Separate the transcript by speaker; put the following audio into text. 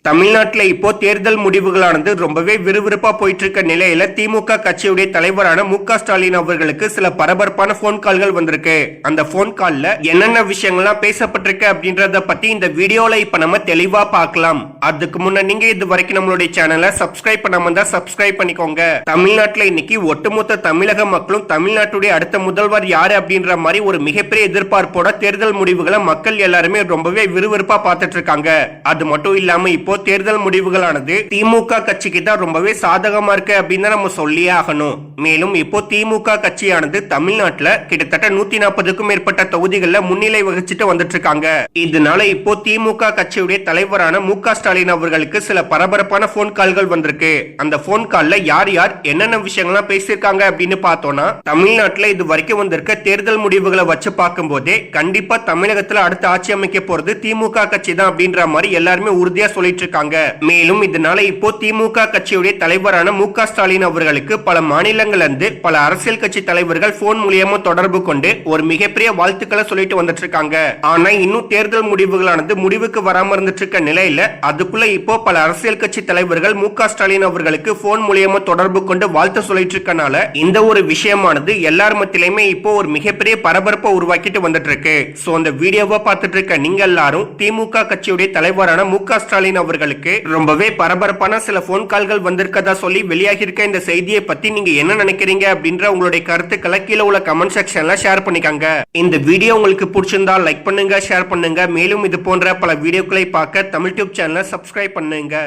Speaker 1: தமிழ்நாட்டில் இப்போ தேர்தல் முடிவுகளானது ரொம்பவே விறுவிறுப்பா போயிட்டு இருக்க நிலையில திமுக கட்சியுடைய தலைவரான மு.க. ஸ்டாலின் அவர்களுக்கு சில பரபரப்பான போன் கால்கள் வந்திருக்கு. அந்த போன் கால்ல என்னென்ன விஷயங்கள்லாம் பேசப்பட்டிருக்கு அப்படின்றத பத்தி இந்த வீடியோல இப்ப நம்ம தெளிவா பார்க்கலாம். அதுக்கு முன்ன நீங்க இது வரைக்கும் நம்மளுடைய சேனலை சப்ஸ்கிரைப் பண்ணாம இருந்தா சப்ஸ்கிரைப் பண்ணிக்கோங்க. தமிழ்நாட்டில் இன்னைக்கு ஒட்டுமொத்த தமிழக மக்களும் தமிழ்நாட்டுடைய அடுத்த முதல்வர் யாரு அப்படின்ற மாதிரி ஒரு மிகப்பெரிய எதிர்பார்ப்போட தேர்தல் முடிவுகளை மக்கள் எல்லாருமே ரொம்பவே விறுவிறுப்பா பார்த்துட்டு இருக்காங்க. அது மட்டும் இல்லாம இப்போ தேர்தல் முடிவுகளானது திமுக கட்சிக்கு தான் ரொம்பவே சாதகமா இருக்கு அப்படின்னு நம்ம சொல்லியே ஆகணும். மேலும் இப்போ திமுக கட்சியானது தமிழ்நாட்டுல கிட்டத்தட்ட 140க்கும் மேற்பட்ட தொகுதிகளில் முன்னிலை வகிச்சுட்டு வந்துட்டு இருக்காங்க. இதனால இப்போ திமுக கட்சியுடைய தலைவரான மு.க. ஸ்டாலின் அவர்களுக்கு சில பரபரப்பான போன் கால்கள் வந்திருக்கு. அந்த போன் கால்ல யார் யார் என்னென்ன விஷயங்கள்லாம் பேசியிருக்காங்க அப்படின்னு பார்த்தோம்னா, தமிழ்நாட்டுல இது வரைக்கும் வந்திருக்க தேர்தல் முடிவுகளை வச்சு பார்க்கும் போதே கண்டிப்பா தமிழகத்துல அடுத்த ஆட்சி அமைக்க போறது திமுக கட்சி தான் அப்படின்ற மாதிரி எல்லாருமே உறுதியா சொல்லிட்டு இருக்காங்க. மேலும் இதனால இப்போ திமுக கட்சியுடைய தலைவரான மு.க. ஸ்டாலின் அவர்களுக்கு பல மாநிலங்கள்ல இருந்து பல அரசியல் கட்சி தலைவர்கள் போன் மூலியமா தொடர்பு கொண்டு ஒரு மிகப்பெரிய வாழ்த்துக்களை சொல்லிட்டு வந்துட்டு இருக்காங்க. ஆனா இன்னும் தேர்தல் முடிவுகளானது முடிவுக்கு வராம இருந்துட்டு இருக்க நிலையில அதுக்குள்ள இப்போ பல அரசியல் கட்சி தலைவர்கள் மு.க. ஸ்டாலின் அவர்களுக்கு போன் மூலியமா தொடர்பு கொண்டு வாழ்த்து சொல்லிட்டு இருக்கனால இந்த ஒரு விஷயமானது எல்லார் மத்தியிலுமே இப்போ ஒரு மிகப்பெரிய பரபரப்பை உருவாக்கிட்டு வந்துட்டு இருக்கு. சோ அந்த வீடியோவை பார்த்துட்டு இருக்க நீங்க எல்லாரும் திமுக கட்சியுடைய தலைவரான மு.க. ஸ்டாலின் அவர்களுக்கு ரொம்பவே பரபரப்பான சில போன் கால்கள் வந்திருக்கதா சொல்லி வெளியாகி இருக்க இந்த செய்தியை பத்தி நீங்க என்ன நினைக்கிறீங்க அப்படின்ற உங்களுடைய கருத்துக்களை கீழே உள்ள கமெண்ட் செக்ஷன்ல ஷேர் பண்ணிக்கங்க. இந்த வீடியோ உங்களுக்கு பிடிச்சிருந்தா லைக் பண்ணுங்க, ஷேர் பண்ணுங்க. மேலும் இது போன்ற பல வீடியோக்களை பார்க்க தமிழ் டியூப் சேனலை சப்ஸ்கிரைப் பண்ணுங்க.